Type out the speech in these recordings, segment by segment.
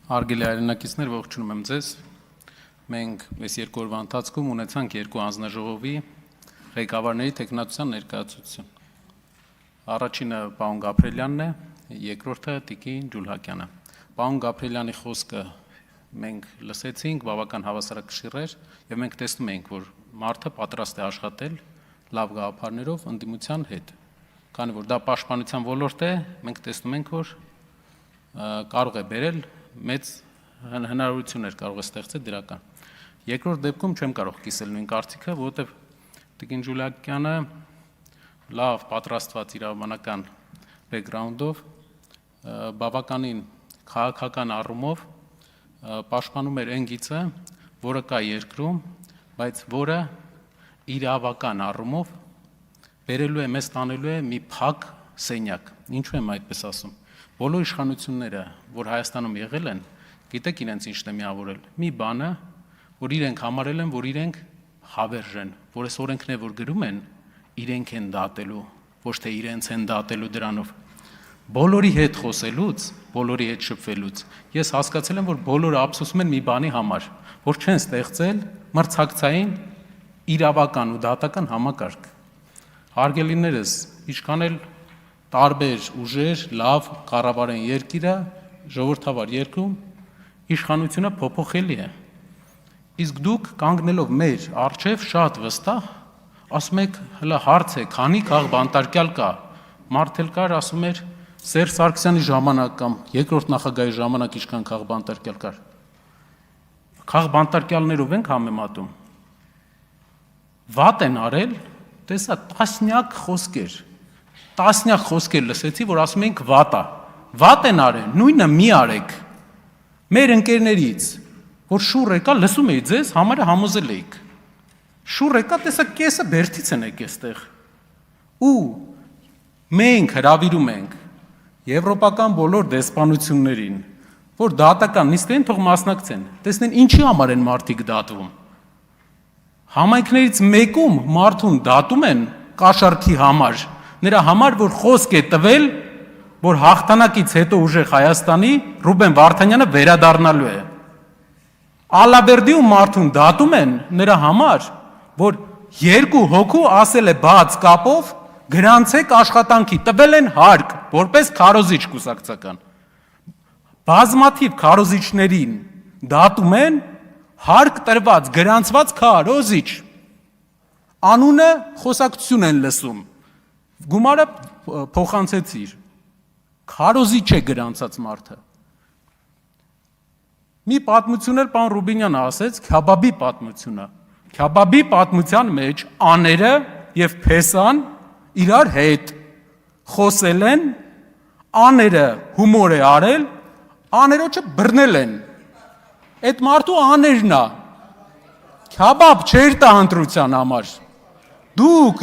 Հարգելի հայրենակիցներ, ողջունում եմ ձեզ։ Մենք այս երկու օրվա ընթացքում ունեցանք երկու հանձնաժողովի ղեկավարների տեխնատության ներկայացություն։ Առաջինը պարոն Գաբրելյանն է, երկրորդը Տիկին Ջուլհակյանը։ Պարոն Գաբրելյանի խոսքը մենք լսեցինք, բավական հավասարակշիռ էր, եւ մենք տեսնում ենք, որ մարդը պատրաստ է աշխատել լավ գաղափարներով ընդդիմության հետ։ Քանի որ դա պաշտպանության ոլորտ է, մենք տեսնում ենք, որ կարող է բերել մեծ հնարավորություններ կարող է ստեղծել դրական։ Երկրորդ դեպքում չեմ կարող կիսել նույն կարծիքը, որովհետև Տիկին Ջուլհակյանը լավ պատրաստված իրավաբանական բեքգրաունդով, բավականին քաղաքական առումով պաշտպանում էր այն գիծը, որը կա երկրում, բայց որը իրավական առումով բերելու է մեզ տանելու է մի փակ սենյակ։ Ինչու եմ այդպես ասում։ Բոլոր իշխանությունները, որ Հայաստանում եղել են, գիտեք իրենց ինչն է միավորել։ Մի բանը, որ իրենք համարել են, որ իրենք հավերժ են, որ այս օրենքն է, որ գրում են, իրենք են դատելու, ոչ թե իրենց են դատելու դրանով։ Բոլորի հետ խոսելուց, բոլորի հետ շփվելուց, ես հասկացել եմ, որ բոլորը ափսոսում են մի բանի համար, որ չեն ստեղծել մրցակցային իրավական ու դատական համակարգ։ Հարգելիներս, ինչքան էլ տարբեր ուժեր, լավ կառավարեն երկիրը, ժողովրդավար երկրում, իշխանությունը փոփոխելի է։ Իսկ դուք կանգնելով մեր առջև շատ վստահ, ասում եք, հələ հարց է, քանի քաղբանտարկյալ կա։ Մարդ էլ կար, ասում էր, Սերժ Սարգսյանի ժամանակ կամ երկրորդ նախագահի ժամանակ ինչքան քաղբանտարկյալ կար։ Քաղբանտարկյալներով ենք համեմատում։ Վատ են արել, տեսա տասնյակ խոսքեր լսեցի, որ ասում ենք վատ են արել, նույնը մի արեք։ Մեր ընկերներից, որ շուռ եկա, լսում էի ձեզ, համարը համոզել էիք։ Շուռ եկա, տեսա կեսը բերդից են եք էստեղ։ Ու մենք հրավիրում ենք եվրոպական բոլոր դեսպանություններին, որ դատական նիստերին թող մասնակցեն, տեսնեն ինչի համար են մարդիկ դատվում։ Համայնքներից մեկում մարդուն դատում են կաշառքի համար, նրա համար, որ խոսք է տվել, որ հաղթանակից հետո ուժեղ Հայաստանի Ռուբեն Վարդանյանը վերադառնալու է։ Ալավերդիում մարդուն դատում են նրա համար, որ երկու հոգու ասել է բաց կապով գրանցեք աշխատանքի, տվել են հարկ, որպես քարոզիչ կուսակցական։ Բազմաթիվ քարոզիչներին դատում են հարկ տրված, գրանցված քարոզիչ։ Անունը խոսակցություն են լսում։ Գումարը փոխանցեցիր։ Քարոզիչ է գրանցած մարդը։ Մի պատմություն էլ պարոն Ռուբինյանը ասեց, քյաբաբի պատմությունը։ Քյաբաբի պատմության մեջ աները եւ փեսան իրար հետ խոսել են, աները հումոր է արել, աներոջը բռնել են։ Այդ մարդու աներն է։ Քյաբաբ չէր տա ընտրության համար։ Դուք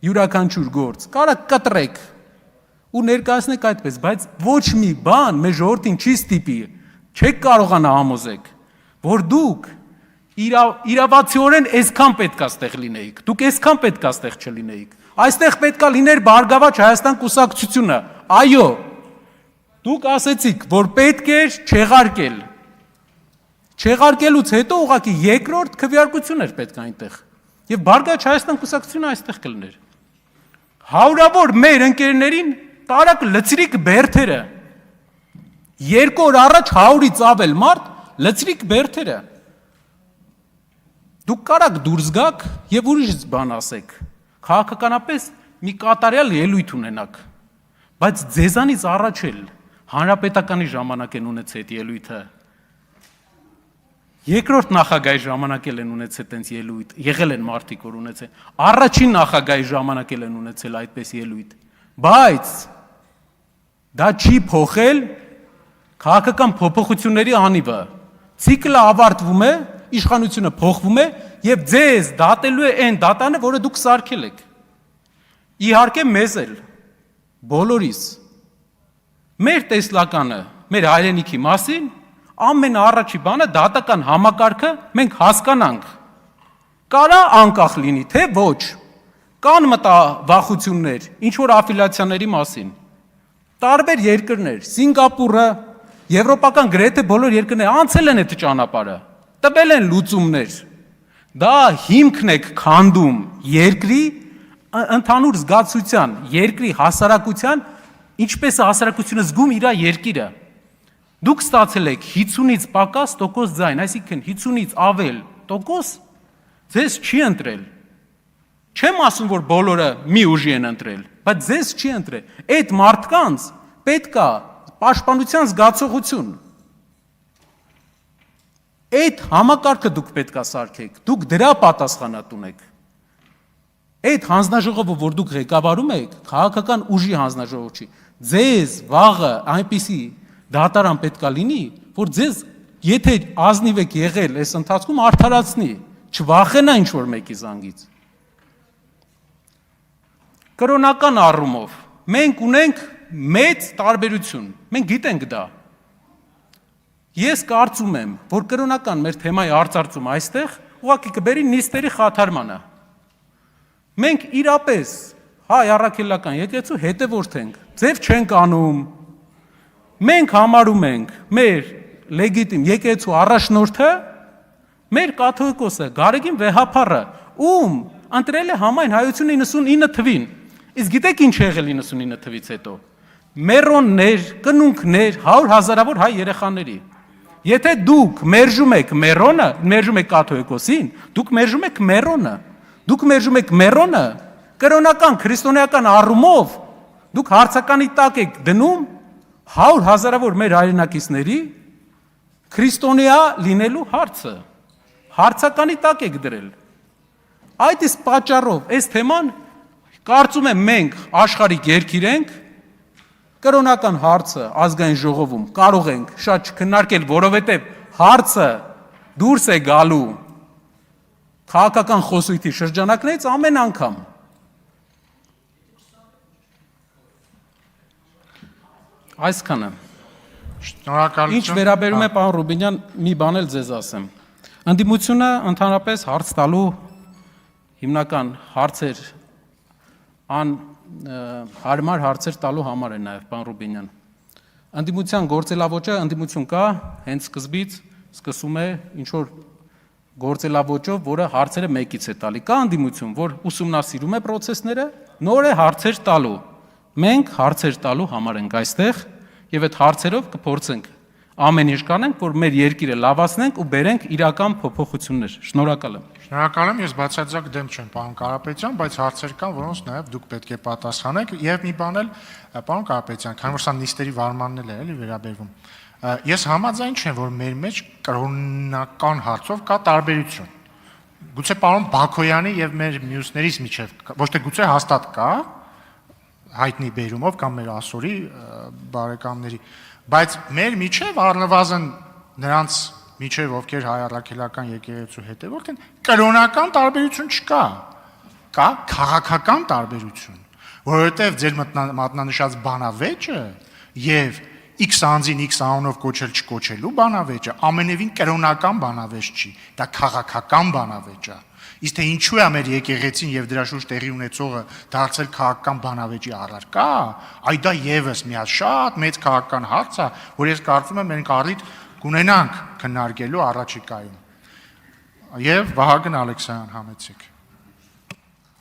յուրաքանչյուր գործ կարա կտրեք ու ներկայացնեք այդպես, բայց ոչ մի բան մեր ժողովրդին չի ստիպի, չեք կարողանա համոզեք, որ դուք իրավացիորեն այսքան պետքա ստեղ լինեիք, դուք այսքան պետքա ստեղ չլինեիք, այստեղ պետքա լիներ Բարգավաճ Հայաստան կուսակցությունը, այո, դուք ասեցիք, որ պետք էր չեղարկել, չեղարկելուց հետո ուղղակի երկրորդ քվեարկություն էր պետք այնտեղ, եւ Բարգավաճ Հայաստան կուսակցությունը այստեղ կլներ, հարյուրավոր մեր ընկերներին տարակ լծրիկ բերդերը, երկու օր առաջ 100-ից ավել մարդ լծրիկ բերդերը, դուք կարաք դուրս գաք եւ ուրիշ բան ասեք, քաղաքականապես մի կատարյալ ելույթ ունենաք, բայց ձեզանից առաջ էլ հանրապետականի ժամանակ են ունեցել այդ ելույթը, երկրորդ նախագահի ժամանակ են ունեցել այդպես ելույթ, եղել են մարդիկ, որ ունեցել, առաջին նախագահի ժամանակ են ունեցել այդպես ելույթ, բայց դա չի փոխել քաղաքական փոփոխությունների անիվը, ցիկլը ավարտվում է, իշխանությունը փոխվում է եւ ձեզ դատելու է այն դատանը, որը դուք սարքել եք։ Իհարկե մեզ էլ, բոլորիս, մեր տեսլականը, մեր հայրենիքի մասին, ամենաառաջի բանը դատական համակարգը մենք հասկանանք, կարա անկախ լինի, թե ոչ, կան մտավախություններ, ինչ որ աֆիլիացիաների մասին, Տարբեր երկրներ, Սինգապուրը, եվրոպական գրեթե բոլոր երկրները անցել են այդ ճանապարհը, տվել են լուծումներ։ Դա հիմքն է քանդում երկրի ընդհանուր զգացության, երկրի հասարակության, ինչպես է հասարակությունը զգում իր երկիրը։ Դուք ստացել եք 50-ից պակաս տոկոս ձայն, այսինքն 50-ից ավել տոկոս ձեզ չի ընտրել։ Չեմ ասում, որ բոլորը մի ուժի են ընտրել, բայց ձեզ չի ընտրել։ Այդ մարդկանց պետք է պաշտպանության զգացողություն։ Այդ համակարգը դուք պետք է սարքեք, դուք դրա պատասխանատուն եք։ Այդ հանձնաժողովը, որ դուք ղեկավարում եք, քաղաքական ուժի հանձնաժողով չի։ Ձեզ վաղը այնպիսի դատարան պետք է լինի, որ ձեզ, եթե ազնիվ եք եղել այս ընթացքում, արդարացնի, չվախենա ինչ-որ մեկի զանգից։ Կրոնական առումով մենք ունենք մեծ տարբերություն, մենք գիտենք դա։ Ես կարծում եմ, որ կրոնական մեր թեմայի արծարծումը այստեղ ուղղակի կբերի նիստերի խաթարմանը։ Մենք իրապես հայ առաքելական եկեղեցու հետևորդ ենք, ձև չենք անում։ Մենք համարում ենք մեր լեգիտիմ եկեղեցու առաջնորդը մեր կաթողիկոսը Գարեգին Վեհափառը, ում ընտրել է համայն հայությունը 99 թվին։ Իսկ գիտեք ինչ եղել 99 թվից հետո։ Մերոններ, կնունքներ, 100 հազարավոր հայ երեխաների։ Եթե դուք մերժում եք մերոնը, մերժում եք կաթողիկոսին, դուք մերժում եք մերոնը։ Դուք մերժում եք մերոնը, կրոնական, քրիստոնեական առումով դուք հարցականի տակ եք դնում 100 հազարավոր մեր հայրենակիցների քրիստոնյա լինելու հարցը։ Հարցականի տակ եք դրել։ Այդ իսկ պատճառով այս թեման կարծում եմ մենք աշխարհիկ երկիր ենք, կրոնական հարցը ազգային ժողովում կարող ենք շատ չքննարկել, որովհետև հարցը դուրս է գալու քաղաքական խոսույթի շրջանակներից ամեն անգամ։ Այսքանը։ Շնորհակալություն։ Ինչ վերաբերում է պարոն Ռուբինյան, մի բան էլ ձեզ ասեմ։ Ընդդիմությունը ընդհանրապես հարց տալու հիմնական հարցեր հարմար հարցեր տալու համար է նաև պարոն Ռուբինյան։ Ընդդիմության գործելավոճը ընդդիմություն կա, հենց սկզբից սկսում է ինչ որ գործելավոճով, որը հարցերը մեկից է տալի։ Կա ընդդիմություն, որ ուսումնասիրում է process-ները, նոր է հարցեր տալու։ Մենք հարցեր տալու համար ենք այստեղ եւ այդ հարցերով կփորձենք ամեն ինչ կանենք, որ մեր երկիրը լավացնենք ու բերենք իրական փոփոխություններ։ Շնորհակալ եմ։ Շնորհակալ եմ, ես բացարձակ դեմ չեմ, պարոն Կարապետյան, բայց հարցեր կան, որոնց նաև դուք պետք է պատասխանեք եւ մի բան էլ, պարոն Կարապետյան, քանի որ սա նիստերի վարմանն էլ է, էլի վերաբերվում։ Ես համաձայն չեմ, որ մեր մեջ կրոնական հարցով կա տարբերություն։ Գուցե պարոն Բաքոյանի եւ մեր մյուսներից միջև ոչ թե գուցե հաստատ կա հայտնի բերումով կամ մեր ասորի բարեկամների, բայց մեր միջև առնվազն նրանց միջև ովքեր հայ առաքելական եկեղեցու հետևորդ են, կրոնական տարբերություն չկա, կա քաղաքական տարբերություն, որովհետև ձեր մատնանշած բանավեճը եւ X անձին X անունով կոչել չկոչելու բանավեճը ամենևին կրոնական բանավեճ չի, դա քաղաքական բանավեճ է։ Իսկ թե ինչու է մեր եկեղեցին եւ դրա շուրջ տեղի ունեցողը դարձել քաղաքական բանավեճի առարկա, այ դա եւս մի հատ շատ մեծ քաղաքական հարց է, որ ես կարծում եմ մենք առիթ կունենանք քննարկելու առաջիկայում։ Եվ Վահագն Ալեքսանյան համեցեք։